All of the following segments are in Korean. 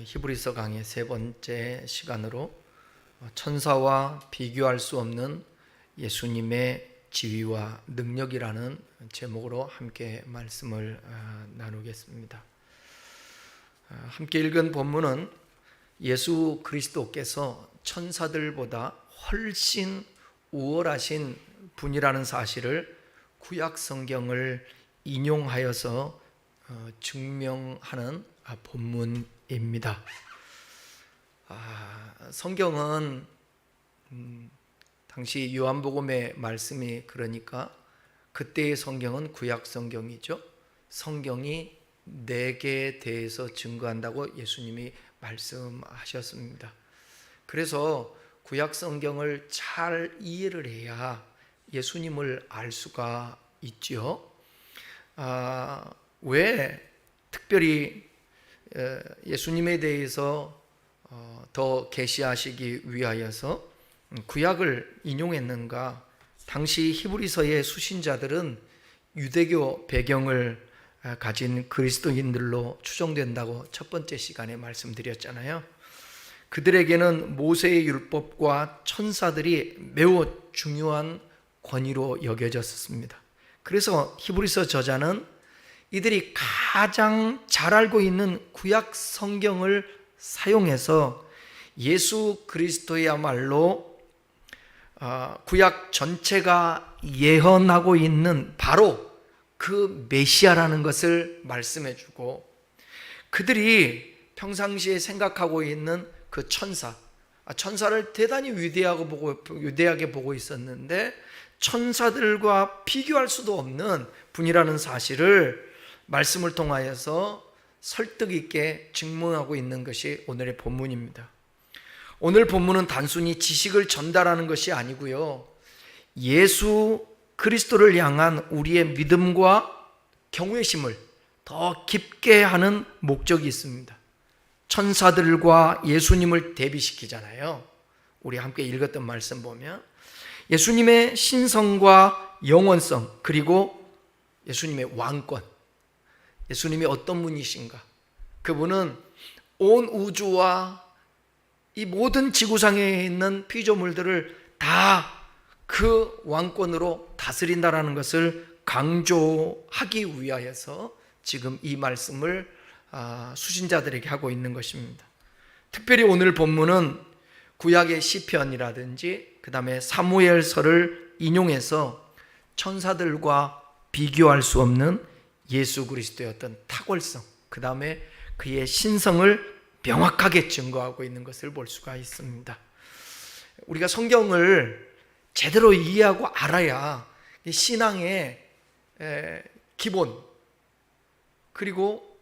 히브리서 강의 세 번째 시간으로 천사와 비교할 수 없는 예수님의 지위와 능력이라는 제목으로 함께 말씀을 나누겠습니다. 함께 읽은 본문은 예수 그리스도께서 천사들보다 훨씬 우월하신 분이라는 사실을 구약 성경을 인용하여서 증명하는 본문입니다. 성경은 당시 요한복음의 말씀이 그러니까 그때의 성경은 구약 성경이죠. 성경이 내게 대해서 증거한다고 예수님이 말씀하셨습니다. 그래서 구약 성경을 잘 이해를 해야 예수님을 알 수가 있죠. 왜 특별히 예수님에 대해서 더 계시하시기 위하여서 구약을 인용했는가? 당시 히브리서의 수신자들은 유대교 배경을 가진 그리스도인들로 추정된다고 첫 번째 시간에 말씀드렸잖아요. 그들에게는 모세의 율법과 천사들이 매우 중요한 권위로 여겨졌습니다. 그래서 히브리서 저자는 이들이 가장 잘 알고 있는 구약 성경을 사용해서 예수 그리스도야말로 구약 전체가 예언하고 있는 바로 그 메시아라는 것을 말씀해 주고, 그들이 평상시에 생각하고 있는 그 천사를 대단히 위대하게 보고 있었는데 천사들과 비교할 수도 없는 분이라는 사실을 말씀을 통하여서 설득 있게 증명하고 있는 것이 오늘의 본문입니다. 오늘 본문은 단순히 지식을 전달하는 것이 아니고요, 예수 그리스도를 향한 우리의 믿음과 경외심을 더 깊게 하는 목적이 있습니다. 천사들과 예수님을 대비시키잖아요. 우리 함께 읽었던 말씀 보면 예수님의 신성과 영원성, 그리고 예수님의 왕권, 예수님이 어떤 분이신가? 그분은 온 우주와 이 모든 지구상에 있는 피조물들을 다 그 왕권으로 다스린다라는 것을 강조하기 위하여서 지금 이 말씀을 수신자들에게 하고 있는 것입니다. 특별히 오늘 본문은 구약의 시편이라든지 그 다음에 사무엘서를 인용해서 천사들과 비교할 수 없는 예수 그리스도의 어떤 탁월성, 그 다음에 그의 신성을 명확하게 증거하고 있는 것을 볼 수가 있습니다. 우리가 성경을 제대로 이해하고 알아야 신앙의 기본, 그리고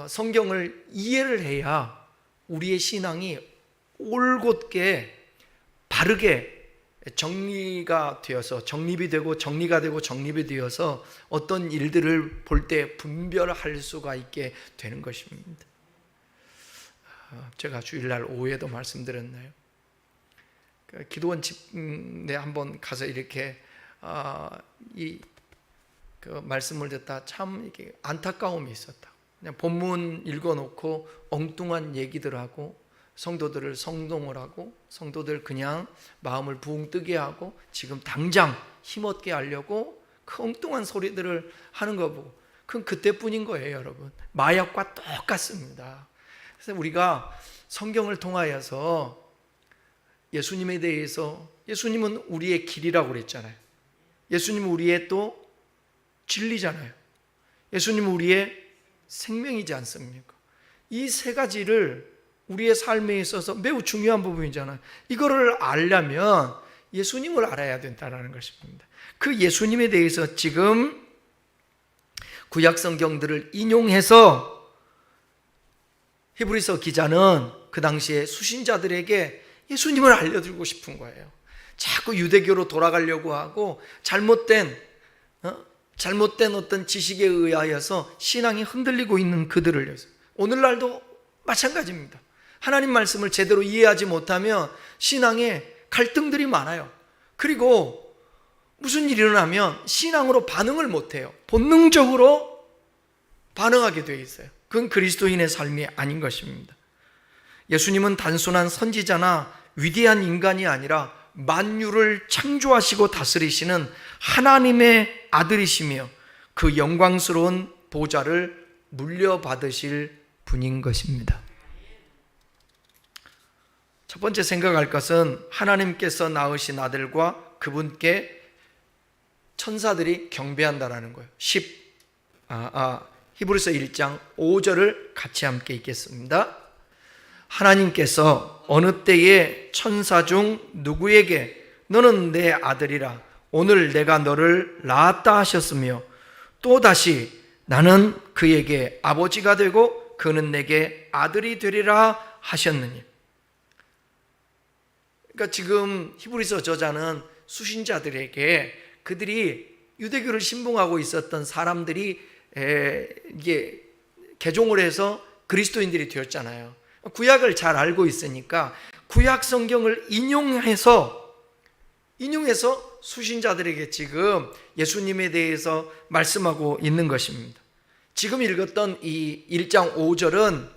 성경을 이해를 해야 우리의 신앙이 올곧게 바르게 정리가 되어서 정립이 되어서 어떤 일들을 볼 때 분별할 수가 있게 되는 것입니다. 제가 주일날 오후에도 말씀드렸나요? 기도원 집에 한번 가서 이렇게 그 말씀을 듣다 참 이렇게 안타까움이 있었다. 그냥 본문 읽어놓고 엉뚱한 얘기들 하고 성도들을 성동을 하고 성도들 그냥 마음을 붕 뜨게 하고 지금 당장 힘없게 하려고 그 엉뚱한 소리들을 하는 거 보고, 그건 그때뿐인 거예요, 여러분. 마약과 똑같습니다. 그래서 우리가 성경을 통하여서 예수님에 대해서, 예수님은 우리의 길이라고 그랬잖아요. 예수님은 우리의 또 진리잖아요. 예수님은 우리의 생명이지 않습니까? 이 세 가지를 우리의 삶에 있어서 매우 중요한 부분이잖아요. 이거를 알려면 예수님을 알아야 된다는 것입니다. 그 예수님에 대해서 지금 구약 성경들을 인용해서 히브리서 기자는 그 당시에 수신자들에게 예수님을 알려주고 싶은 거예요. 자꾸 유대교로 돌아가려고 하고 잘못된 어떤 지식에 의하여서 신앙이 흔들리고 있는 그들을 위해서, 오늘날도 마찬가지입니다. 하나님 말씀을 제대로 이해하지 못하면 신앙에 갈등들이 많아요. 그리고 무슨 일이 일어나면 신앙으로 반응을 못해요. 본능적으로 반응하게 되어 있어요. 그건 그리스도인의 삶이 아닌 것입니다. 예수님은 단순한 선지자나 위대한 인간이 아니라 만유를 창조하시고 다스리시는 하나님의 아들이시며 그 영광스러운 보좌를 물려받으실 분인 것입니다. 첫 번째 생각할 것은 하나님께서 낳으신 아들과 그분께 천사들이 경배한다라는 거예요. 히브리서 1장 5절을 같이 함께 읽겠습니다. 하나님께서 어느 때에 천사 중 누구에게 너는 내 아들이라 오늘 내가 너를 낳았다 하셨으며 또다시 나는 그에게 아버지가 되고 그는 내게 아들이 되리라 하셨느니. 그러니까 지금 히브리서 저자는 수신자들에게 그들이 유대교를 신봉하고 있었던 사람들이 이게 개종을 해서 그리스도인들이 되었잖아요. 구약을 잘 알고 있으니까 구약 성경을 인용해서 수신자들에게 지금 예수님에 대해서 말씀하고 있는 것입니다. 지금 읽었던 이 1장 5절은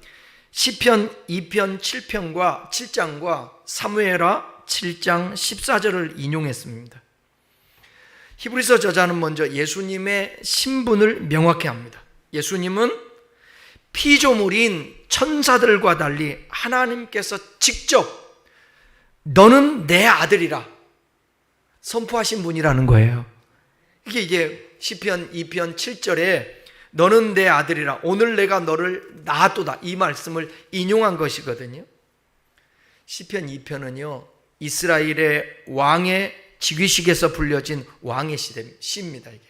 시편 2편 7장과 사무엘하 7장 14절을 인용했습니다. 히브리서 저자는 먼저 예수님의 신분을 명확히 합니다. 예수님은 피조물인 천사들과 달리 하나님께서 직접 너는 내 아들이라 선포하신 분이라는 거예요. 이게 시편 2편 7절에 너는 내 아들이라 오늘 내가 너를 낳았도다 이 말씀을 인용한 것이거든요. 시편 2편은요 이스라엘의 왕의 즉위식에서 불려진 왕의 시입니다. 이게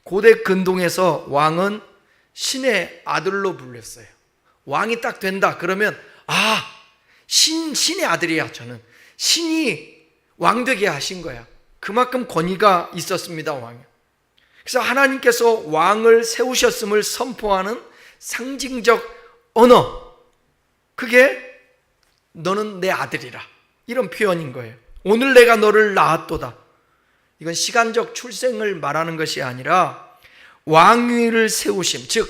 고대 근동에서 왕은 신의 아들로 불렸어요. 왕이 딱 된다 그러면 신의 아들이야. 저는 신이 왕되게 하신 거야. 그만큼 권위가 있었습니다. 왕이. 그래서 하나님께서 왕을 세우셨음을 선포하는 상징적 언어, 그게 너는 내 아들이라 이런 표현인 거예요. 오늘 내가 너를 낳았도다. 이건 시간적 출생을 말하는 것이 아니라 왕위를 세우심, 즉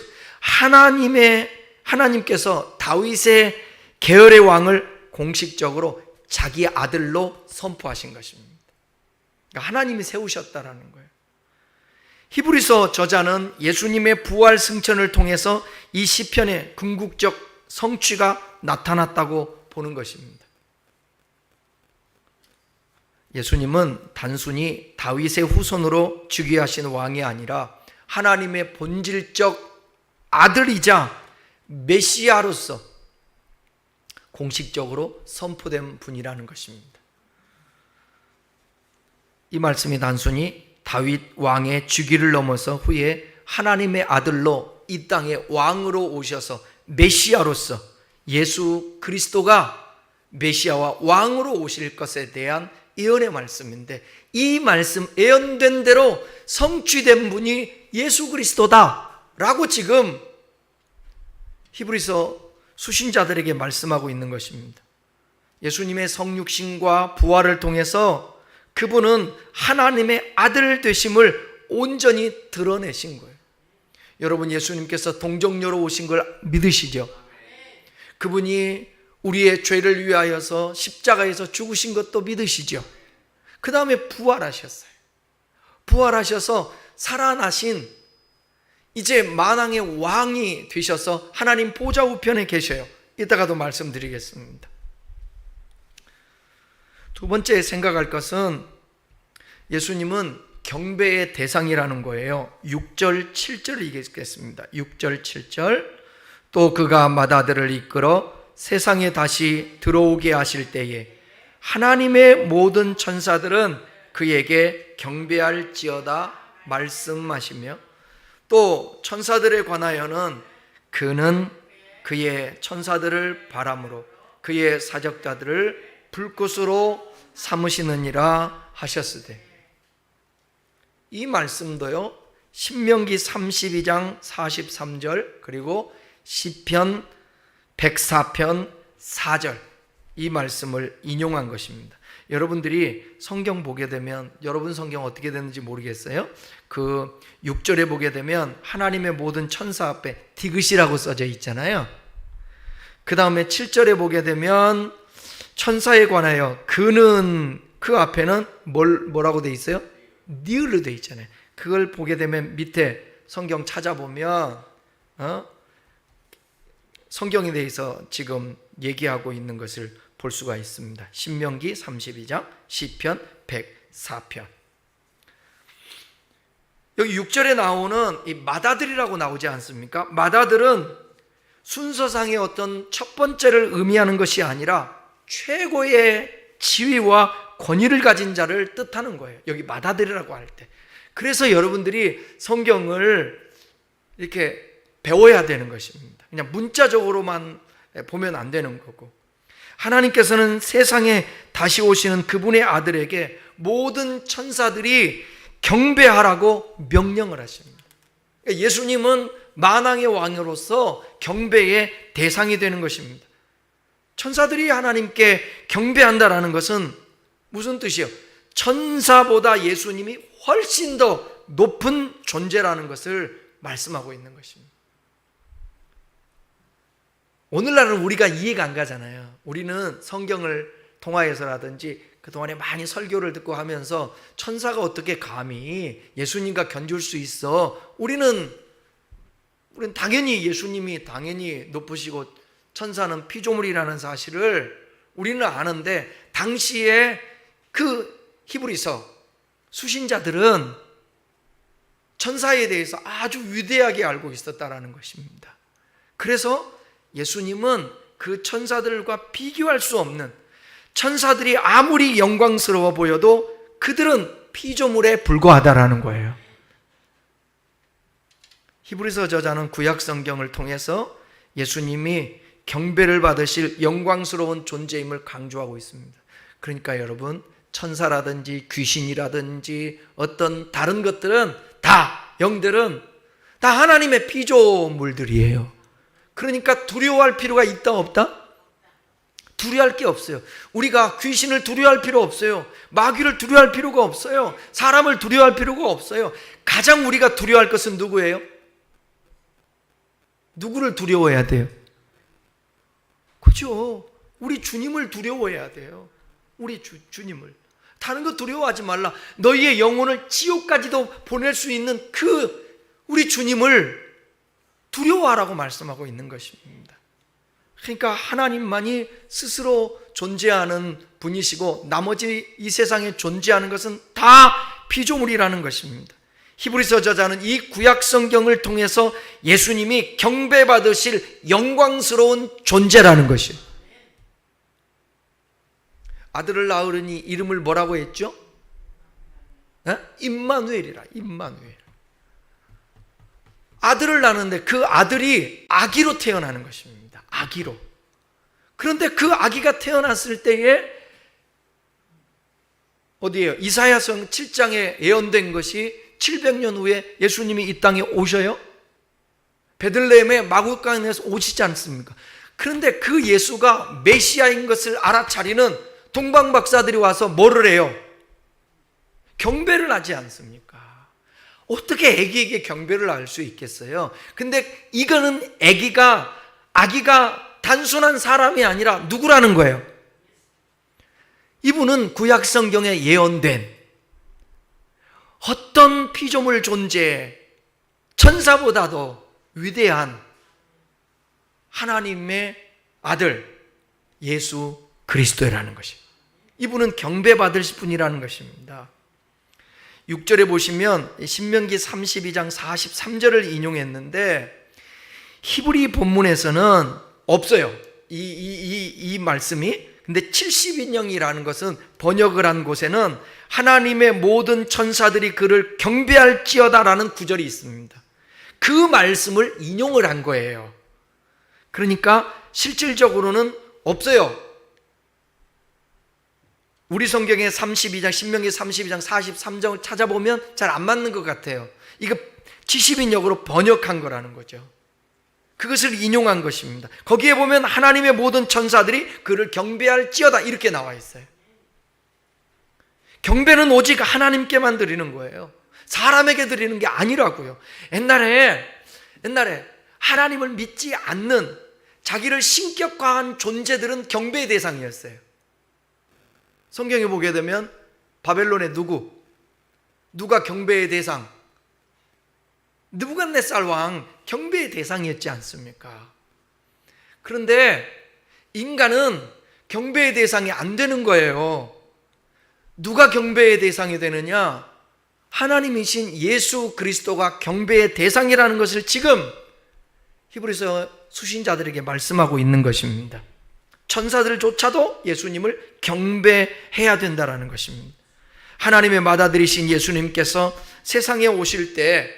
하나님께서 다윗의 계열의 왕을 공식적으로 자기 아들로 선포하신 것입니다. 그러니까 하나님이 세우셨다라는 거예요. 히브리서 저자는 예수님의 부활 승천을 통해서 이 시편의 궁극적 성취가 나타났다고 보는 것입니다. 예수님은 단순히 다윗의 후손으로 즉위하신 왕이 아니라 하나님의 본질적 아들이자 메시아로서 공식적으로 선포된 분이라는 것입니다. 이 말씀이 단순히 다윗 왕의 즉위를 넘어서 후에 하나님의 아들로 이 땅에 왕으로 오셔서 메시아로서 예수 그리스도가 메시아와 왕으로 오실 것에 대한 예언의 말씀인데, 이 말씀 예언된 대로 성취된 분이 예수 그리스도다라고 지금 히브리서 수신자들에게 말씀하고 있는 것입니다. 예수님의 성육신과 부활을 통해서 그분은 하나님의 아들 되심을 온전히 드러내신 거예요. 여러분, 예수님께서 동정녀로 오신 걸 믿으시죠? 그분이 우리의 죄를 위하여서 십자가에서 죽으신 것도 믿으시죠? 그 다음에 부활하셨어요. 부활하셔서 살아나신 이제 만왕의 왕이 되셔서 하나님 보좌 우편에 계셔요. 이따가도 말씀드리겠습니다. 두 번째 생각할 것은 예수님은 경배의 대상이라는 거예요. 6절 7절을 읽겠습니다. 6절 7절. 또 그가 맏아들을 이끌어 세상에 다시 들어오게 하실 때에 하나님의 모든 천사들은 그에게 경배할지어다 말씀하시며, 또 천사들에 관하여는 그는 그의 천사들을 바람으로 그의 사적자들을 불꽃으로 삼으시느니라 하셨으되, 이 말씀도요 신명기 32장 43절 그리고 시편 104편 4절 이 말씀을 인용한 것입니다. 여러분들이 성경 보게 되면, 여러분 성경 어떻게 되는지 모르겠어요. 그 6절에 보게 되면 하나님의 모든 천사 앞에 디귿이라고 써져 있잖아요. 그 다음에 7절에 보게 되면 천사에 관하여 그는, 그 앞에는 뭐라고 돼 있어요? 니을로 돼 있잖아요. 그걸 보게 되면 밑에 성경 찾아보면 성경에 대해서 지금 얘기하고 있는 것을 볼 수가 있습니다. 신명기 32장, 시편 104편. 여기 6절에 나오는 이 맏아들이라고 나오지 않습니까? 맏아들은 순서상의 어떤 첫 번째를 의미하는 것이 아니라 최고의 지위와 권위를 가진 자를 뜻하는 거예요. 여기 맏아들이라고 할 때. 그래서 여러분들이 성경을 이렇게 배워야 되는 것입니다. 그냥 문자적으로만 보면 안 되는 거고, 하나님께서는 세상에 다시 오시는 그분의 아들에게 모든 천사들이 경배하라고 명령을 하십니다. 예수님은 만왕의 왕으로서 경배의 대상이 되는 것입니다. 천사들이 하나님께 경배한다라는 것은 무슨 뜻이에요? 천사보다 예수님이 훨씬 더 높은 존재라는 것을 말씀하고 있는 것입니다. 오늘날은 우리가 이해가 안 가잖아요. 우리는 성경을 통하여서라든지 그동안에 많이 설교를 듣고 하면서 천사가 어떻게 감히 예수님과 견줄 수 있어? 우리는 당연히 예수님이 당연히 높으시고 천사는 피조물이라는 사실을 우리는 아는데, 당시에 그 히브리서 수신자들은 천사에 대해서 아주 위대하게 알고 있었다라는 것입니다. 그래서 예수님은 그 천사들과 비교할 수 없는, 천사들이 아무리 영광스러워 보여도 그들은 피조물에 불과하다라는 거예요. 히브리서 저자는 구약 성경을 통해서 예수님이 경배를 받으실 영광스러운 존재임을 강조하고 있습니다. 그러니까 여러분, 천사라든지 귀신이라든지 어떤 다른 것들은 다, 영들은 다 하나님의 피조물들이에요. 그러니까 두려워할 필요가 있다 없다? 두려워할 게 없어요. 우리가 귀신을 두려워할 필요 없어요. 마귀를 두려워할 필요가 없어요. 사람을 두려워할 필요가 없어요. 가장 우리가 두려워할 것은 누구예요? 누구를 두려워해야 돼요? 그렇죠. 우리 주님을 두려워해야 돼요. 우리 주님을. 다른 거 두려워하지 말라. 너희의 영혼을 지옥까지도 보낼 수 있는 그 우리 주님을 두려워하라고 말씀하고 있는 것입니다. 그러니까 하나님만이 스스로 존재하는 분이시고 나머지 이 세상에 존재하는 것은 다 피조물이라는 것입니다. 히브리서 저자는 이 구약 성경을 통해서 예수님이 경배받으실 영광스러운 존재라는 것이에요. 아들을 낳으려니 이름을 뭐라고 했죠? 임마누엘이라. 임마누엘. 아들을 낳는데 그 아들이 아기로 태어나는 것입니다. 아기로. 그런데 그 아기가 태어났을 때에 어디에요? 이사야서 7장에 예언된 것이 700년 후에 예수님이 이 땅에 오셔요. 베들레헴의 마구간에서 오시지 않습니까? 그런데 그 예수가 메시아인 것을 알아차리는 동방박사들이 와서 뭐를 해요? 경배를 하지 않습니까? 어떻게 아기에게 경배를 할 수 있겠어요? 근데 이거는 아기가 단순한 사람이 아니라 누구라는 거예요? 이분은 구약 성경에 예언된 어떤 피조물 존재, 천사보다도 위대한 하나님의 아들 예수 그리스도라는 것이, 이분은 경배받을 분이라는 것입니다. 6절에 보시면 신명기 32장 43절을 인용했는데 히브리 본문에서는 없어요. 이 말씀이. 근데 70인형이라는 것은 번역을 한 곳에는 하나님의 모든 천사들이 그를 경배할지어다라는 구절이 있습니다. 그 말씀을 인용을 한 거예요. 그러니까 실질적으로는 없어요. 우리 성경의 32장, 신명기 32장 43장을 찾아보면 잘 안 맞는 것 같아요. 이거 70인역으로 번역한 거라는 거죠. 그것을 인용한 것입니다. 거기에 보면 하나님의 모든 천사들이 그를 경배할지어다 이렇게 나와 있어요. 경배는 오직 하나님께만 드리는 거예요. 사람에게 드리는 게 아니라고요. 옛날에 하나님을 믿지 않는 자기를 신격화한 존재들은 경배의 대상이었어요. 성경에 보게 되면 바벨론의 누가 경배의 대상? 느부갓네살 왕 경배의 대상이었지 않습니까? 그런데 인간은 경배의 대상이 안 되는 거예요. 누가 경배의 대상이 되느냐? 하나님이신 예수 그리스도가 경배의 대상이라는 것을 지금 히브리서 수신자들에게 말씀하고 있는 것입니다. 천사들조차도 예수님을 경배해야 된다는 것입니다. 하나님의 맏아들이신 예수님께서 세상에 오실 때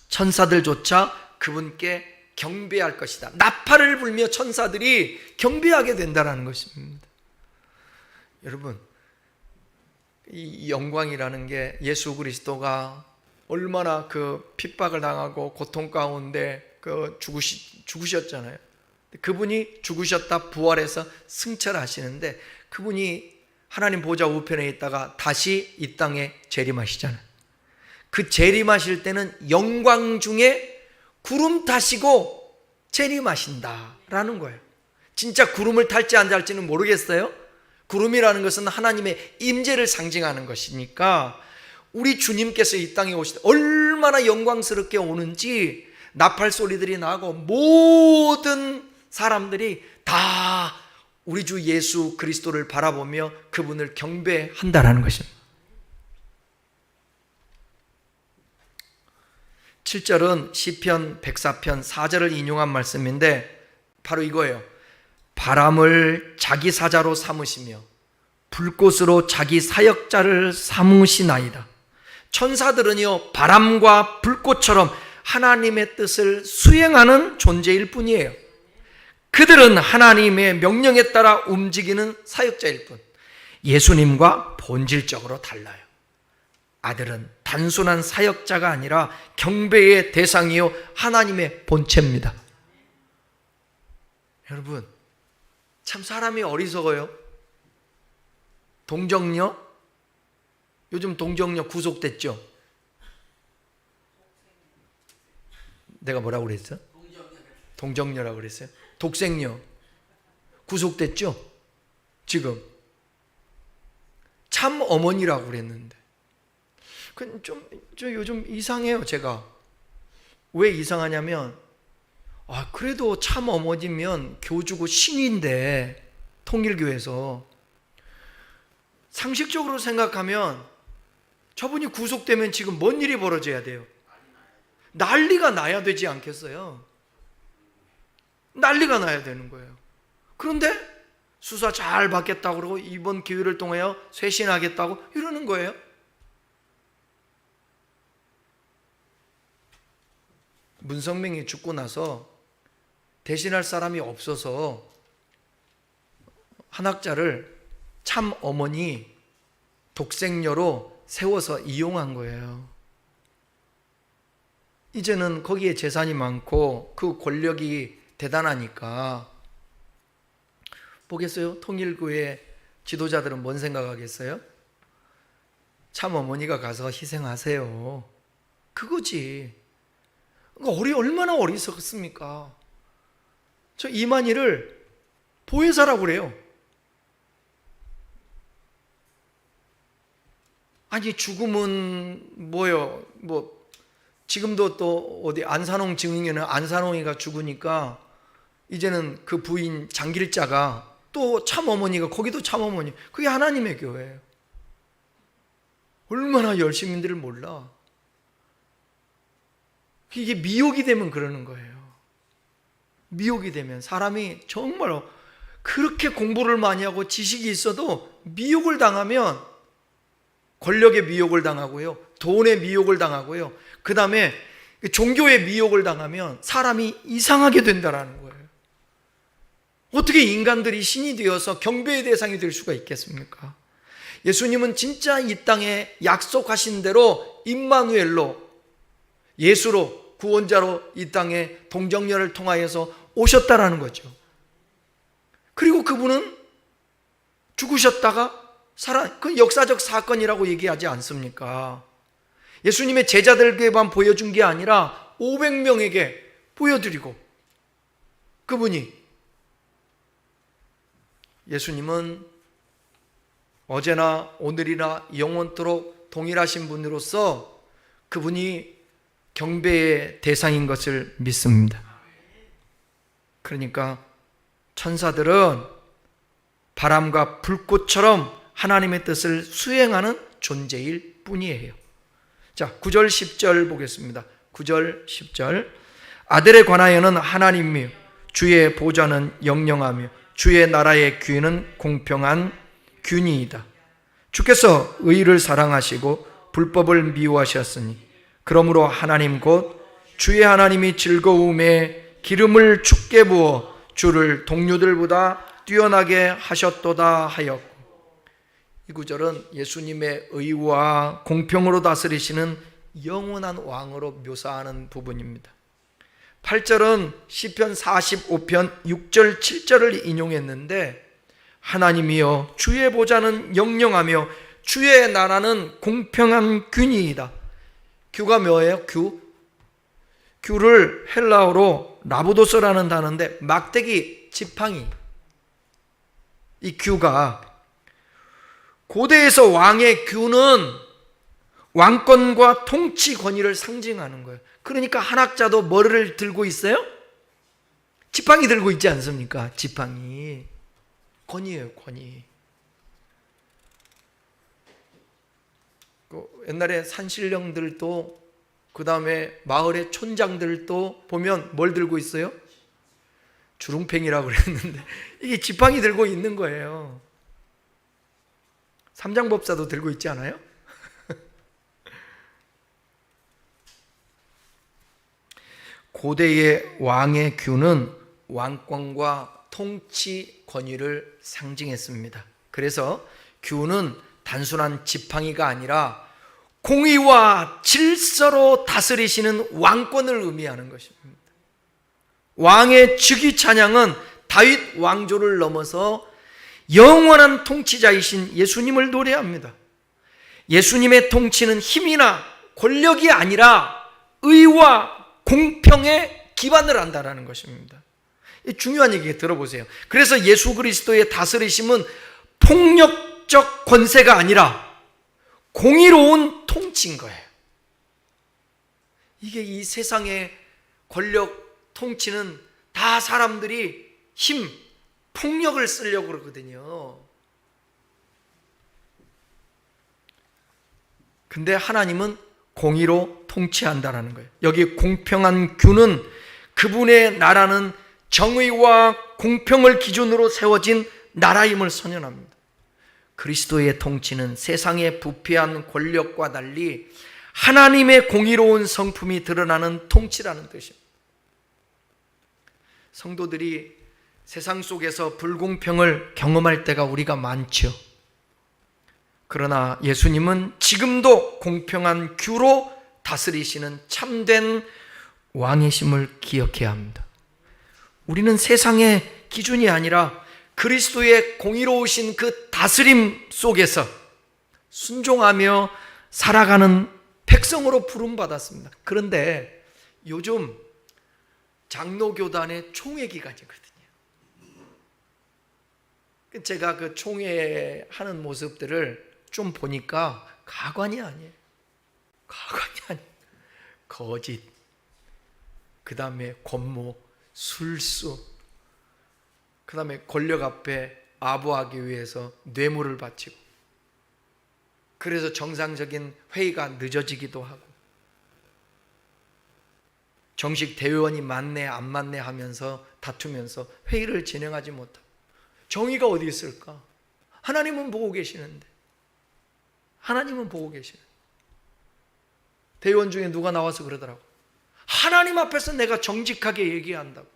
천사들조차 그분께 경배할 것이다. 나팔을 불며 천사들이 경배하게 된다는 것입니다. 여러분, 이 영광이라는 게 예수 그리스도가 얼마나 그 핍박을 당하고 고통 가운데 죽으셨잖아요. 그분이 죽으셨다 부활해서 승천하시는데 그분이 하나님 보좌 우편에 있다가 다시 이 땅에 재림하시잖아요. 그 재림하실 때는 영광 중에 구름 타시고 재림하신다라는 거예요. 진짜 구름을 탈지 안 탈지는 모르겠어요. 구름이라는 것은 하나님의 임재를 상징하는 것이니까 우리 주님께서 이 땅에 오실 때 얼마나 영광스럽게 오는지 나팔 소리들이 나고 모든 사람들이 다 우리 주 예수 그리스도를 바라보며 그분을 경배한다라는 것입니다. 7절은 시편 104편 4절을 인용한 말씀인데 바로 이거예요. 바람을 자기 사자로 삼으시며 불꽃으로 자기 사역자를 삼으시나이다. 천사들은요 바람과 불꽃처럼 하나님의 뜻을 수행하는 존재일 뿐이에요. 그들은 하나님의 명령에 따라 움직이는 사역자일 뿐. 예수님과 본질적으로 달라요. 아들은 단순한 사역자가 아니라 경배의 대상이요 하나님의 본체입니다. 여러분, 참 사람이 어리석어요. 동정녀? 요즘 동정녀 구속됐죠? 내가 뭐라고 그랬어? 동정녀라고 그랬어요? 독생녀 구속됐죠? 지금 참 어머니라고 그랬는데 좀 요즘 이상해요. 제가 왜 이상하냐면 그래도 참 어머니면 교주고 신인데 통일교에서 상식적으로 생각하면 저분이 구속되면 지금 뭔 일이 벌어져야 돼요? 난리가 나야 되지 않겠어요? 난리가 나야 되는 거예요. 그런데 수사 잘 받겠다고 그러고 이번 기회를 통하여 쇄신하겠다고 이러는 거예요. 문성명이 죽고 나서 대신할 사람이 없어서 한학자를 참 어머니 독생녀로 세워서 이용한 거예요. 이제는 거기에 재산이 많고 그 권력이 대단하니까 보겠어요? 통일교회 지도자들은 뭔 생각하겠어요? 참 어머니가 가서 희생하세요. 그거지. 그러니까 얼마나 어리석습니까? 저 이만희를 보혜사라고 그래요. 아니 죽음은 뭐요? 지금도 또 어디 안산홍 증인에는 안산홍이가 죽으니까 이제는 그 부인 장길자가 또 참어머니가 거기도 참어머니. 그게 하나님의 교회예요. 얼마나 열심인지를 몰라. 이게 미혹이 되면 그러는 거예요. 미혹이 되면 사람이 정말 그렇게 공부를 많이 하고 지식이 있어도 미혹을 당하면 권력의 미혹을 당하고요, 돈의 미혹을 당하고요, 그 다음에 종교의 미혹을 당하면 사람이 이상하게 된다는 거예요. 어떻게 인간들이 신이 되어서 경배의 대상이 될 수가 있겠습니까? 예수님은 진짜 이 땅에 약속하신 대로 임마누엘로, 예수로, 구원자로 이 땅에 동정녀를 통하여서 오셨다라는 거죠. 그리고 그분은 죽으셨다가 그 역사적 사건이라고 얘기하지 않습니까? 예수님의 제자들에게만 보여준 게 아니라 500명에게 보여드리고 그분이 예수님은 어제나 오늘이나 영원토록 동일하신 분으로서 그분이 경배의 대상인 것을 믿습니다. 그러니까 천사들은 바람과 불꽃처럼 하나님의 뜻을 수행하는 존재일 뿐이에요. 자, 9절 10절 보겠습니다. 9절 10절. 아들에 관하여는 하나님이며 주의 보좌는 영영하며 주의 나라의 규는 공평한 균이이다. 주께서 의를 사랑하시고 불법을 미워하셨으니 그러므로 하나님 곧 주의 하나님이 즐거움에 기름을 죽게 부어 주를 동료들보다 뛰어나게 하셨도다 하였고, 이 구절은 예수님의 의와 공평으로 다스리시는 영원한 왕으로 묘사하는 부분입니다. 8절은 시편 45편 6절 7절을 인용했는데, 하나님이여 주의 보좌는 영영하며 주의 나라는 공평한 균이이다. 규가 뭐예요? 규를 헬라어로 라부도스라는 단어인데 막대기, 지팡이. 이 규가, 고대에서 왕의 규는 왕권과 통치 권위를 상징하는 거예요. 그러니까 한학자도 뭐를 들고 있어요? 지팡이 들고 있지 않습니까? 지팡이. 권위예요, 권위. 옛날에 산신령들도, 그 다음에 마을의 촌장들도 보면 뭘 들고 있어요? 주름팽이라고 그랬는데 이게 지팡이 들고 있는 거예요. 삼장법사도 들고 있지 않아요? 고대의 왕의 규는 왕권과 통치 권위를 상징했습니다. 그래서 규는 단순한 지팡이가 아니라 공의와 질서로 다스리시는 왕권을 의미하는 것입니다. 왕의 즉위 찬양은 다윗 왕조를 넘어서 영원한 통치자이신 예수님을 노래합니다. 예수님의 통치는 힘이나 권력이 아니라 의와 공평에 기반을 한다는 것입니다. 중요한 얘기 들어보세요. 그래서 예수 그리스도의 다스리심은 폭력적 권세가 아니라 공의로운 통치인 거예요. 이게 이 세상의 권력 통치는 다 사람들이 힘, 폭력을 쓰려고 그러거든요. 근데 하나님은 공의로 통치한다라는 거예요. 여기 공평한 규는 그분의 나라는 정의와 공평을 기준으로 세워진 나라임을 선언합니다. 그리스도의 통치는 세상의 부패한 권력과 달리 하나님의 공의로운 성품이 드러나는 통치라는 뜻입니다. 성도들이 세상 속에서 불공평을 경험할 때가 우리가 많죠. 그러나 예수님은 지금도 공평한 규로 다스리시는 참된 왕이심을 기억해야 합니다. 우리는 세상의 기준이 아니라 그리스도의 공의로우신 그 다스림 속에서 순종하며 살아가는 백성으로 부름받았습니다. 그런데 요즘 장로교단의 총회 기간이거든요. 제가 그 총회 하는 모습들을 좀 보니까 가관이 아니에요. 가관이 아니에요. 거짓, 그 다음에 권모, 술수, 그 다음에 권력 앞에 아부하기 위해서 뇌물을 바치고, 그래서 정상적인 회의가 늦어지기도 하고, 정식 대의원이 맞네 안 맞네 하면서 다투면서 회의를 진행하지 못하고, 정의가 어디 있을까? 하나님은 보고 계시는데, 하나님은 보고 계시는데. 대의원 중에 누가 나와서 그러더라고. 하나님 앞에서 내가 정직하게 얘기한다고.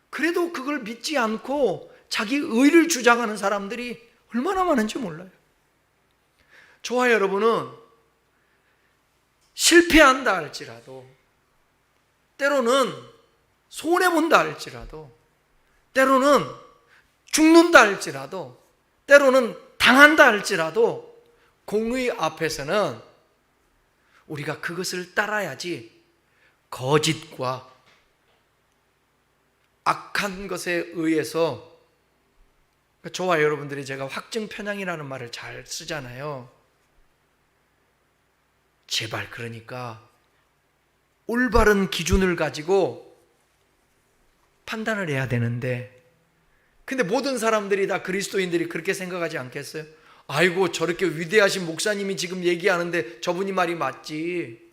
그래도 그걸 믿지 않고 자기 의를 주장하는 사람들이 얼마나 많은지 몰라요. 저와 여러분은 실패한다 할지라도, 때로는 손해본다 할지라도, 때로는 죽는다 할지라도, 때로는 당한다 할지라도 공의 앞에서는 우리가 그것을 따라야지 거짓과 해석한 것에 의해서, 저와 여러분들이 제가 확증 편향이라는 말을 잘 쓰잖아요. 제발 그러니까 올바른 기준을 가지고 판단을 해야 되는데, 근데 모든 사람들이 다 그리스도인들이 그렇게 생각하지 않겠어요? 아이고, 저렇게 위대하신 목사님이 지금 얘기하는데 저분이 말이 맞지.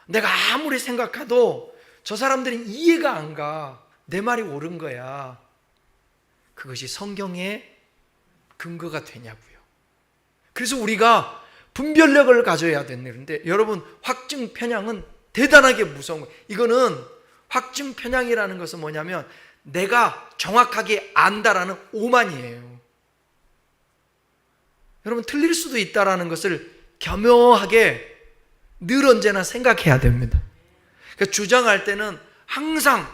내가 아무리 생각해도 저 사람들은 이해가 안 가. 내 말이 옳은 거야. 그것이 성경의 근거가 되냐고요. 그래서 우리가 분별력을 가져야 되는데, 여러분, 확증 편향은 대단하게 무서운 거예요. 이거는 확증 편향이라는 것은 뭐냐면 내가 정확하게 안다라는 오만이에요. 여러분, 틀릴 수도 있다라는 것을 교묘하게 늘 언제나 생각해야 됩니다. 그러니까 주장할 때는 항상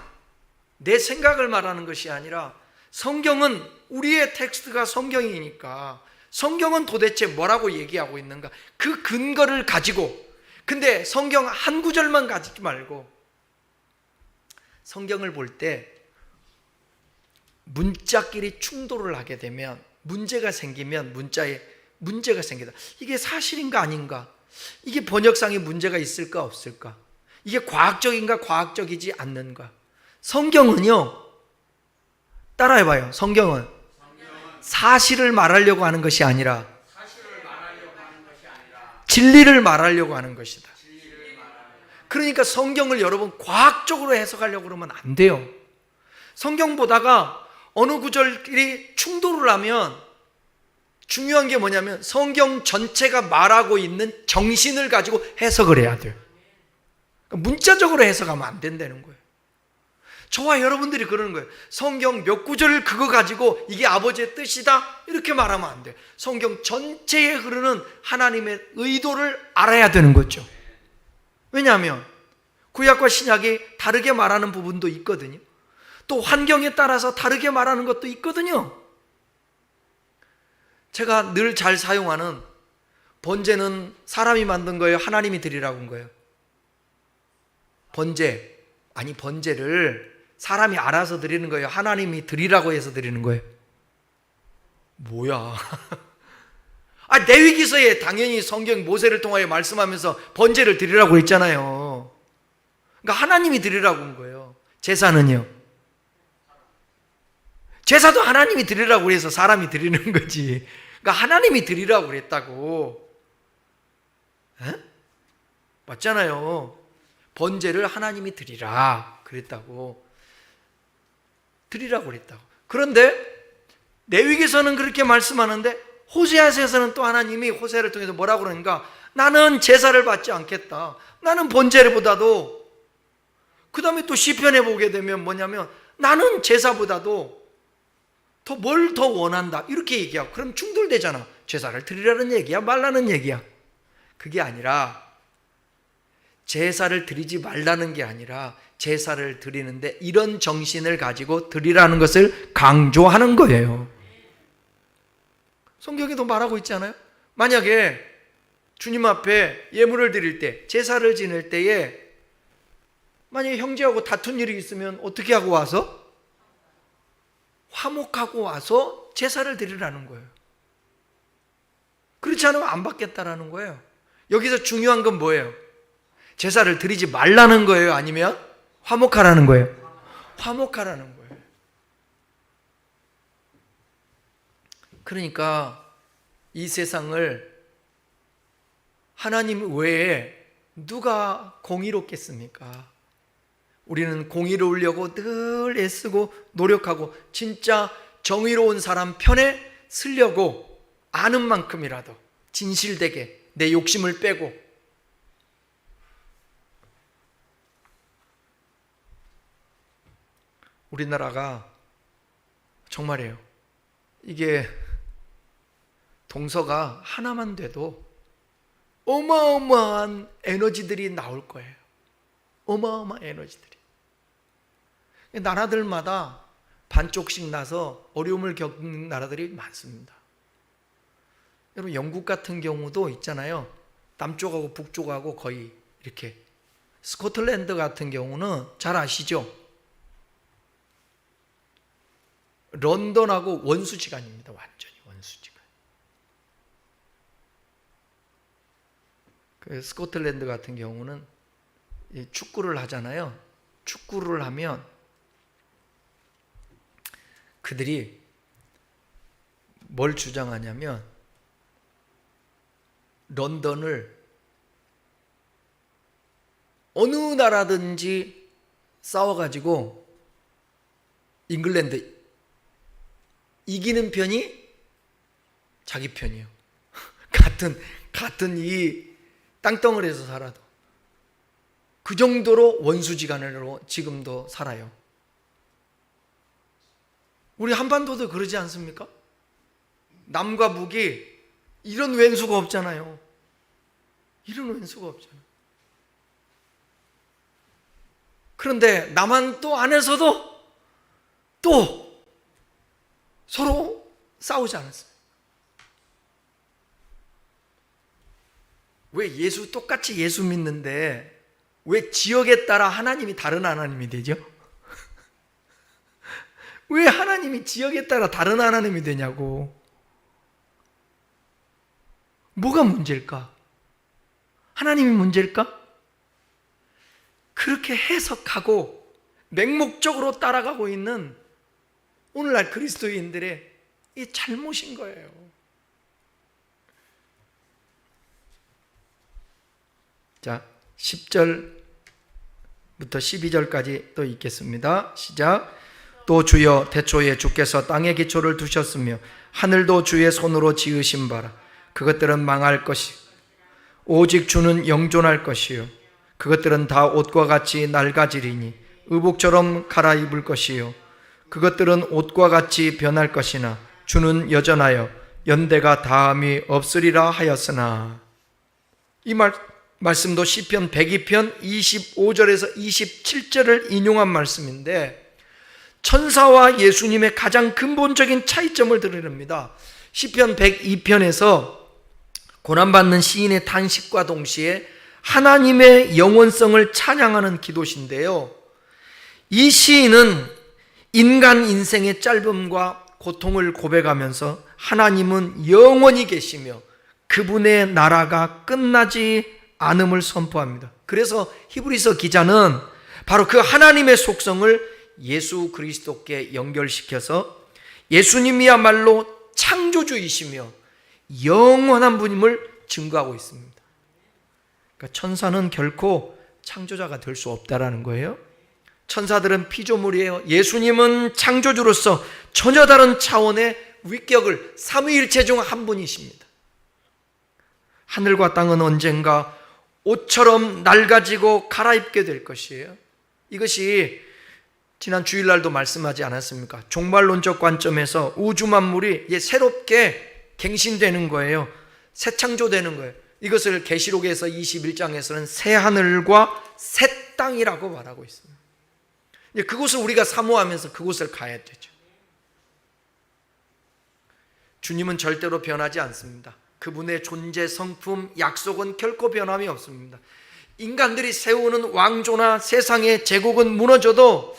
내 생각을 말하는 것이 아니라, 성경은 우리의 텍스트가 성경이니까 성경은 도대체 뭐라고 얘기하고 있는가, 그 근거를 가지고. 근데 성경 한 구절만 가지지 말고 성경을 볼 때 문자끼리 충돌을 하게 되면, 문제가 생기면 문자에 문제가 생기다. 이게 사실인가 아닌가? 이게 번역상에 문제가 있을까 없을까? 이게 과학적인가 과학적이지 않는가? 성경은요, 따라해봐요. 성경은 사실을 말하려고 하는 것이 아니라 진리를 말하려고 하는 것이다. 그러니까 성경을 여러분 과학적으로 해석하려고 그러면 안 돼요. 성경 보다가 어느 구절끼리 충돌을 하면 중요한 게 뭐냐면 성경 전체가 말하고 있는 정신을 가지고 해석을 해야 돼요. 그러니까 문자적으로 해석하면 안 된다는 거예요. 저와 여러분들이 그러는 거예요. 성경 몇 구절을 그거 가지고 이게 아버지의 뜻이다 이렇게 말하면 안 돼요. 성경 전체에 흐르는 하나님의 의도를 알아야 되는 거죠. 왜냐하면 구약과 신약이 다르게 말하는 부분도 있거든요. 또 환경에 따라서 다르게 말하는 것도 있거든요. 제가 늘 잘 사용하는 번제는 사람이 만든 거예요? 하나님이 드리라고 한 거예요? 번제를 사람이 알아서 드리는 거예요? 하나님이 드리라고 해서 드리는 거예요? 뭐야? 레위기서에 당연히 성경 모세를 통하여 말씀하면서 번제를 드리라고 했잖아요. 그러니까 하나님이 드리라고 한 거예요. 제사는요? 제사도 하나님이 드리라고 해서 사람이 드리는 거지. 그러니까 하나님이 드리라고 그랬다고. 맞잖아요. 번제를 하나님이 드리라 그랬다고. 드리라고 그랬다고. 그런데 레위기서는 그렇게 말씀하는데 호세아서에서는 또 하나님이 호세아를 통해서 뭐라고 그러는가? 나는 제사를 받지 않겠다. 나는 번제를 보다도, 그 다음에 또 시편에 보게 되면 뭐냐면 나는 제사보다도 뭘 더 원한다 이렇게 얘기하고. 그럼 충돌되잖아. 제사를 드리라는 얘기야 말라는 얘기야? 그게 아니라, 제사를 드리지 말라는 게 아니라 제사를 드리는데 이런 정신을 가지고 드리라는 것을 강조하는 거예요. 성경에도 말하고 있잖아요. 만약에 주님 앞에 예물을 드릴 때, 제사를 지낼 때에 만약에 형제하고 다툰 일이 있으면 어떻게 하고 와서? 화목하고 와서 제사를 드리라는 거예요. 그렇지 않으면 안 받겠다라는 거예요. 여기서 중요한 건 뭐예요? 제사를 드리지 말라는 거예요? 아니면 화목하라는 거예요? 화목하라는 거예요. 그러니까 이 세상을 하나님 외에 누가 공의롭겠습니까? 우리는 공의로우려고 늘 애쓰고 노력하고 진짜 정의로운 사람 편에 서려고 아는 만큼이라도 진실되게 내 욕심을 빼고. 우리나라가 정말이에요. 이게 동서가 하나만 돼도 어마어마한 에너지들이 나올 거예요. 어마어마한 에너지들이. 나라들마다 반쪽씩 나서 어려움을 겪는 나라들이 많습니다. 여러분, 영국 같은 경우도 있잖아요. 남쪽하고 북쪽하고 거의 이렇게. 스코틀랜드 같은 경우는 잘 아시죠? 런던하고 원수지간입니다. 완전히 원수지간. 그 스코틀랜드 같은 경우는 축구를 하잖아요. 축구를 하면 그들이 뭘 주장하냐면 런던을 어느 나라든지 싸워가지고 잉글랜드 이기는 편이 자기 편이에요. 같은 이 땅덩어리에서 살아도 그 정도로 원수지간으로 지금도 살아요. 우리 한반도도 그러지 않습니까? 남과 북이 이런 왼수가 없잖아요. 이런 왼수가 없잖아요. 그런데 남한 또 안에서도 또 서로 싸우지 않았어요. 왜 똑같이 예수 믿는데 왜 지역에 따라 하나님이 다른 하나님이 되죠? 왜 하나님이 지역에 따라 다른 하나님이 되냐고. 뭐가 문제일까? 하나님이 문제일까? 그렇게 해석하고 맹목적으로 따라가고 있는 오늘날 그리스도인들의 이 잘못인 거예요. 자, 10절부터 12절까지 또 읽겠습니다. 시작. 또 주여 태초에 주께서 땅에 기초를 두셨으며 하늘도 주의 손으로 지으신 바라. 그것들은 망할 것이 오직 주는 영존할 것이요 그것들은 다 옷과 같이 낡아지리니 의복처럼 갈아입을 것이요 그것들은 옷과 같이 변할 것이나 주는 여전하여 연대가 다함이 없으리라 하였으나. 이 말씀도 시편 102편 25절에서 27절을 인용한 말씀인데 천사와 예수님의 가장 근본적인 차이점을 드러냅니다. 시편 102편에서 고난받는 시인의 탄식과 동시에 하나님의 영원성을 찬양하는 기도신데요, 이 시인은 인간 인생의 짧음과 고통을 고백하면서 하나님은 영원히 계시며 그분의 나라가 끝나지 않음을 선포합니다. 그래서 히브리서 기자는 바로 그 하나님의 속성을 예수 그리스도께 연결시켜서 예수님이야말로 창조주이시며 영원한 분임을 증거하고 있습니다. 그러니까 천사는 결코 창조자가 될 수 없다라는 거예요. 천사들은 피조물이에요. 예수님은 창조주로서 전혀 다른 차원의 위격을 삼위일체 중 한 분이십니다. 하늘과 땅은 언젠가 옷처럼 낡아지고 갈아입게 될 것이에요. 이것이 지난 주일날도 말씀하지 않았습니까? 종말론적 관점에서 우주 만물이 새롭게 갱신되는 거예요. 새 창조되는 거예요. 이것을 계시록에서 21장에서는 새 하늘과 새 땅이라고 말하고 있습니다. 그곳을 우리가 사모하면서 그곳을 가야 되죠. 주님은 절대로 변하지 않습니다. 그분의 존재, 성품, 약속은 결코 변함이 없습니다. 인간들이 세우는 왕조나 세상의 제국은 무너져도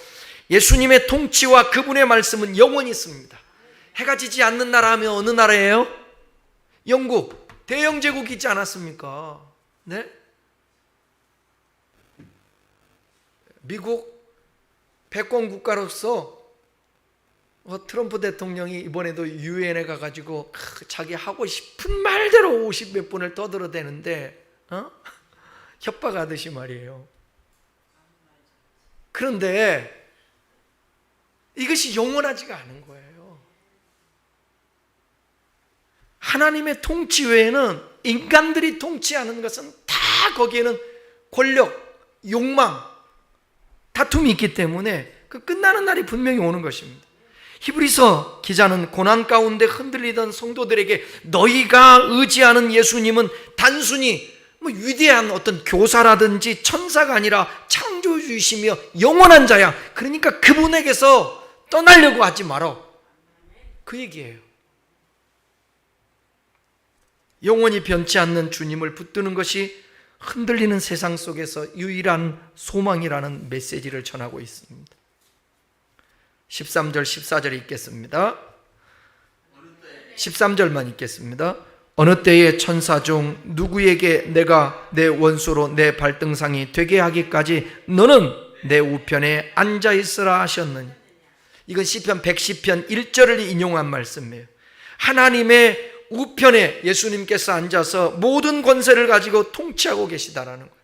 예수님의 통치와 그분의 말씀은 영원히 있습니다. 해가 지지 않는 나라 하면 어느 나라예요? 영국, 대영 제국이 있지 않았습니까? 네? 미국 패권 국가로서 트럼프 대통령이 이번에도 유엔에 가가지고 자기 하고 싶은 말대로 50몇 분을 떠들어대는데 협박하듯이 말이에요. 그런데 이것이 영원하지가 않은 거예요. 하나님의 통치 외에는 인간들이 통치하는 것은 다 거기에는 권력, 욕망, 다툼이 있기 때문에 그 끝나는 날이 분명히 오는 것입니다. 히브리서 기자는 고난 가운데 흔들리던 성도들에게 너희가 의지하는 예수님은 단순히 위대한 어떤 교사라든지 천사가 아니라 창조주이시며 영원한 자야. 그러니까 그분에게서 떠나려고 하지 마라. 그 얘기예요. 영원히 변치 않는 주님을 붙드는 것이 흔들리는 세상 속에서 유일한 소망이라는 메시지를 전하고 있습니다. 13절 14절 읽겠습니다. 13절만 읽겠습니다. 어느 때에 천사 중 누구에게 내가 내 원수로 내 발등상이 되게 하기까지 너는 내 우편에 앉아 있으라 하셨느니. 이건 시편 110편 1절을 인용한 말씀이에요. 하나님의 우편에 예수님께서 앉아서 모든 권세를 가지고 통치하고 계시다라는 거예요.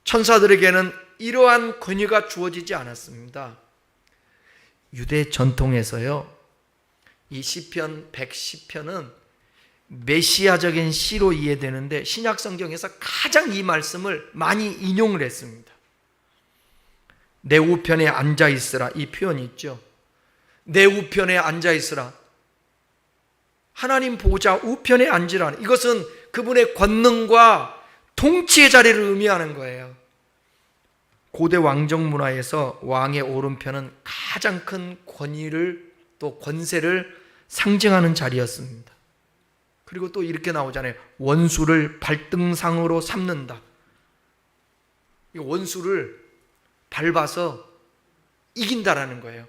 천사들에게는 이러한 권위가 주어지지 않았습니다. 유대 전통에서요, 이 시편 110편은 메시아적인 시로 이해되는데 신약 성경에서 가장 이 말씀을 많이 인용을 했습니다. 내 우편에 앉아 있으라, 이 표현이 있죠. 내 우편에 앉아 있으라. 하나님 보좌 우편에 앉으라. 이것은 그분의 권능과 통치의 자리를 의미하는 거예요. 고대 왕정 문화에서 왕의 오른편은 가장 큰 권위를 또 권세를 상징하는 자리였습니다. 그리고 또 이렇게 나오잖아요. 원수를 발등상으로 삼는다. 이 원수를 밟아서 이긴다라는 거예요.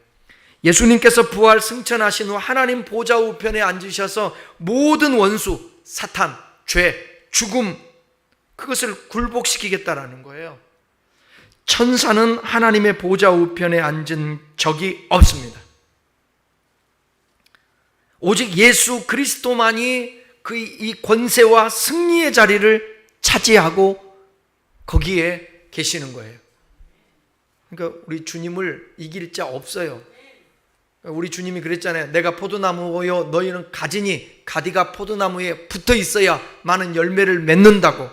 예수님께서 부활 승천하신 후 하나님 보좌 우편에 앉으셔서 모든 원수, 사탄, 죄, 죽음, 그것을 굴복시키겠다라는 거예요. 천사는 하나님의 보좌 우편에 앉은 적이 없습니다. 오직 예수 그리스도만이 이 권세와 승리의 자리를 차지하고 거기에 계시는 거예요. 그러니까 우리 주님을 이길 자 없어요. 우리 주님이 그랬잖아요. 내가 포도나무요 너희는 가지니 가디가 포도나무에 붙어 있어야 많은 열매를 맺는다고.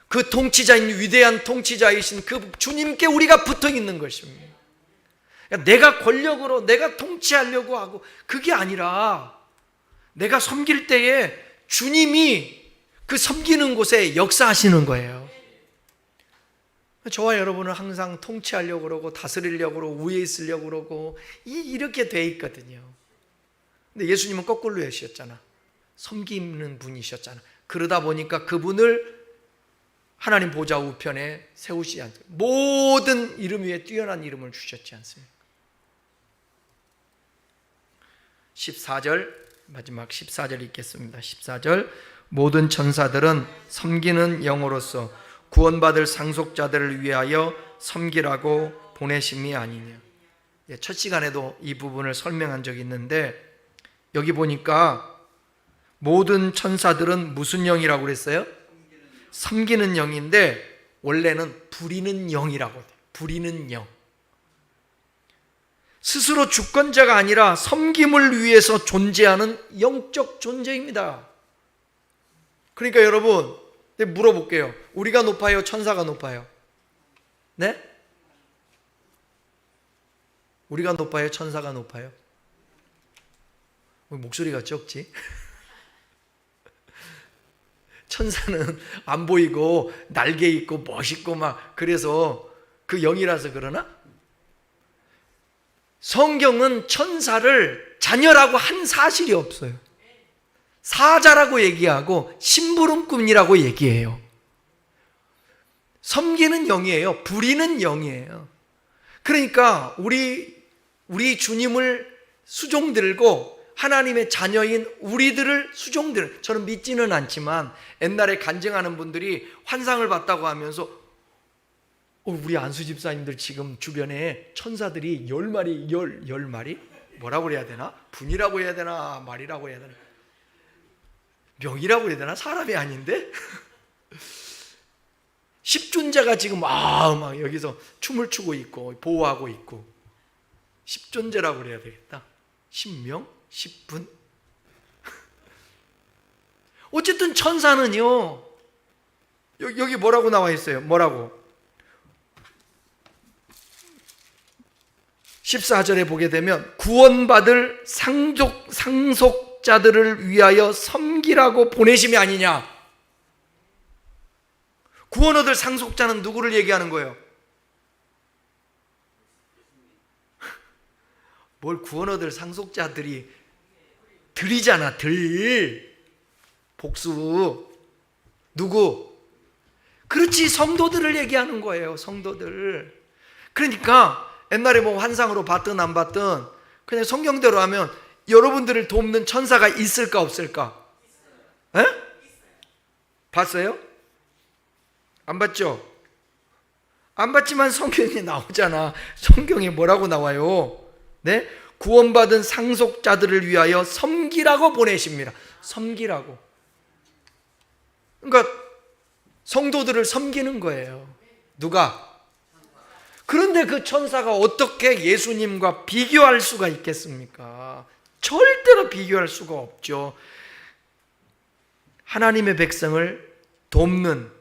그 통치자인 위대한 통치자이신 그 주님께 우리가 붙어 있는 것입니다. 내가 권력으로 내가 통치하려고 하고 그게 아니라 내가 섬길 때에 주님이 그 섬기는 곳에 역사하시는 거예요. 저와 여러분은 항상 통치하려고 그러고 다스리려고 그러고 위에 있으려고 그러고 이렇게 돼 있거든요. 근데 예수님은 거꾸로 하셨잖아. 섬기는 분이셨잖아. 그러다 보니까 그분을 하나님 보좌 우편에 세우시지 않습니까? 모든 이름 위에 뛰어난 이름을 주셨지 않습니까? 14절 마지막 14절 읽겠습니다. 14절 모든 천사들은 섬기는 영으로서 구원받을 상속자들을 위하여 섬기라고 보내심이 아니냐. 첫 시간에도 이 부분을 설명한 적이 있는데 여기 보니까 모든 천사들은 무슨 영이라고 그랬어요? 섬기는 영인데 원래는 부리는 영이라고 해요. 부리는 영. 스스로 주권자가 아니라 섬김을 위해서 존재하는 영적 존재입니다. 그러니까 여러분 물어볼게요. 우리가 높아요? 천사가 높아요? 네? 우리가 높아요? 천사가 높아요? 왜 목소리가 적지? 천사는 안 보이고 날개 있고 멋있고 막 그래서 그 영이라서 그러나? 성경은 천사를 자녀라고 한 사실이 없어요. 사자라고 얘기하고 심부름꾼이라고 얘기해요. 섬기는 영이에요. 부리는 영이에요. 그러니까 우리 주님을 수종들고 하나님의 자녀인 우리들을 수종들, 저는 믿지는 않지만 옛날에 간증하는 분들이 환상을 봤다고 하면서 우리 안수 집사님들 지금 주변에 천사들이 10마리, 10마리? 뭐라고 해야 되나? 분이라고 해야 되나? 말이라고 해야 되나? 명이라고 해야 되나? 사람이 아닌데? 십존재가 지금 막 여기서 춤을 추고 있고 보호하고 있고 십존재라고 그래야 되겠다. 10명? 10분? 어쨌든 천사는요 여기 뭐라고 나와 있어요? 뭐라고? 14절에 보게 되면 구원받을 상속자들을 위하여 섬기라고 보내심이 아니냐. 구원 얻을 상속자는 누구를 얘기하는 거예요? 뭘 구원 얻을 상속자들이 들이잖아. 복수. 누구? 그렇지, 성도들을 얘기하는 거예요. 성도들. 그러니까 옛날에 뭐 환상으로 봤든 안 봤든 그냥 성경대로 하면 여러분들을 돕는 천사가 있을까 없을까? 에? 봤어요? 안 봤죠? 안 봤지만 성경에 나오잖아. 성경에 뭐라고 나와요? 네? 구원받은 상속자들을 위하여 섬기라고 보내십니다. 섬기라고. 그러니까 성도들을 섬기는 거예요. 누가? 그런데 그 천사가 어떻게 예수님과 비교할 수가 있겠습니까? 절대로 비교할 수가 없죠. 하나님의 백성을 돕는,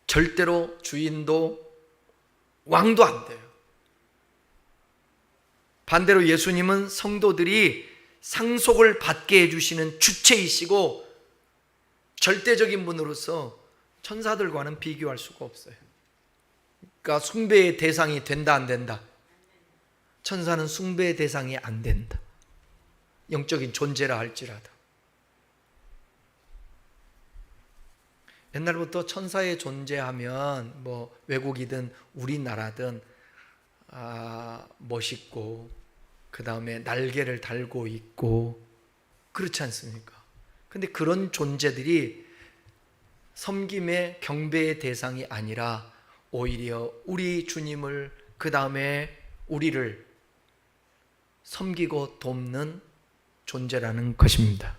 절대로 주인도 왕도 안 돼요. 반대로 예수님은 성도들이 상속을 받게 해주시는 주체이시고 절대적인 분으로서 천사들과는 비교할 수가 없어요. 그러니까 숭배의 대상이 된다 안 된다? 천사는 숭배의 대상이 안 된다. 영적인 존재라 할지라도. 옛날부터 천사의 존재하면 뭐 외국이든 우리나라든 멋있고 그 다음에 날개를 달고 있고 그렇지 않습니까? 근데 그런 존재들이 섬김의 경배의 대상이 아니라 오히려 우리 주님을 그 다음에 우리를 섬기고 돕는 존재라는 것입니다.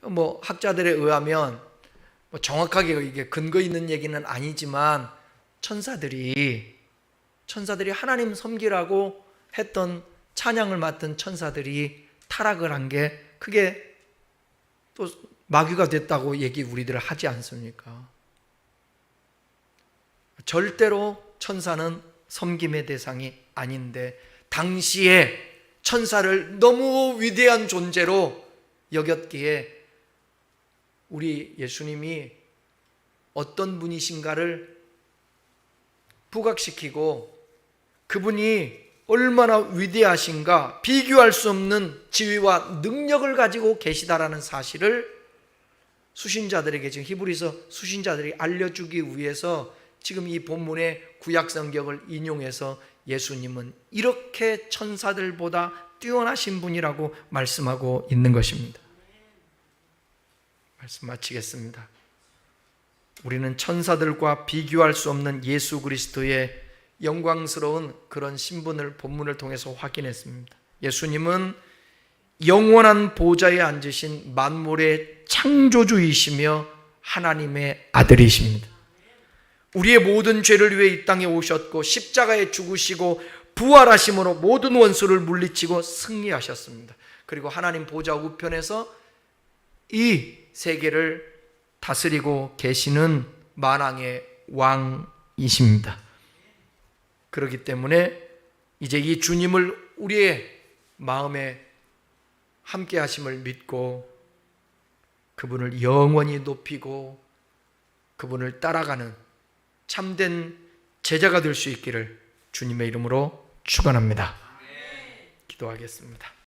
뭐 학자들에 의하면 뭐 정확하게 이게 근거 있는 얘기는 아니지만 천사들이 하나님 섬기라고 했던 찬양을 맡은 천사들이 타락을 한 게 그게 또 마귀가 됐다고 얘기 우리들 하지 않습니까? 절대로 천사는 섬김의 대상이 아닌데 당시에 천사를 너무 위대한 존재로 여겼기에 우리 예수님이 어떤 분이신가를 부각시키고 그분이 얼마나 위대하신가, 비교할 수 없는 지위와 능력을 가지고 계시다라는 사실을 수신자들에게, 지금 히브리서 수신자들이 알려주기 위해서 지금 이 본문의 구약 성경을 인용해서 예수님은 이렇게 천사들보다 뛰어나신 분이라고 말씀하고 있는 것입니다. 말씀 마치겠습니다. 우리는 천사들과 비교할 수 없는 예수 그리스도의 영광스러운 그런 신분을 본문을 통해서 확인했습니다. 예수님은 영원한 보좌에 앉으신 만물의 창조주이시며 하나님의 아들이십니다. 우리의 모든 죄를 위해 이 땅에 오셨고 십자가에 죽으시고 부활하심으로 모든 원수를 물리치고 승리하셨습니다. 그리고 하나님 보좌 우편에서 이 세계를 다스리고 계시는 만왕의 왕이십니다. 그렇기 때문에 이제 이 주님을 우리의 마음에 함께 하심을 믿고 그분을 영원히 높이고 그분을 따라가는 참된 제자가 될 수 있기를 주님의 이름으로 축원합니다. 기도하겠습니다.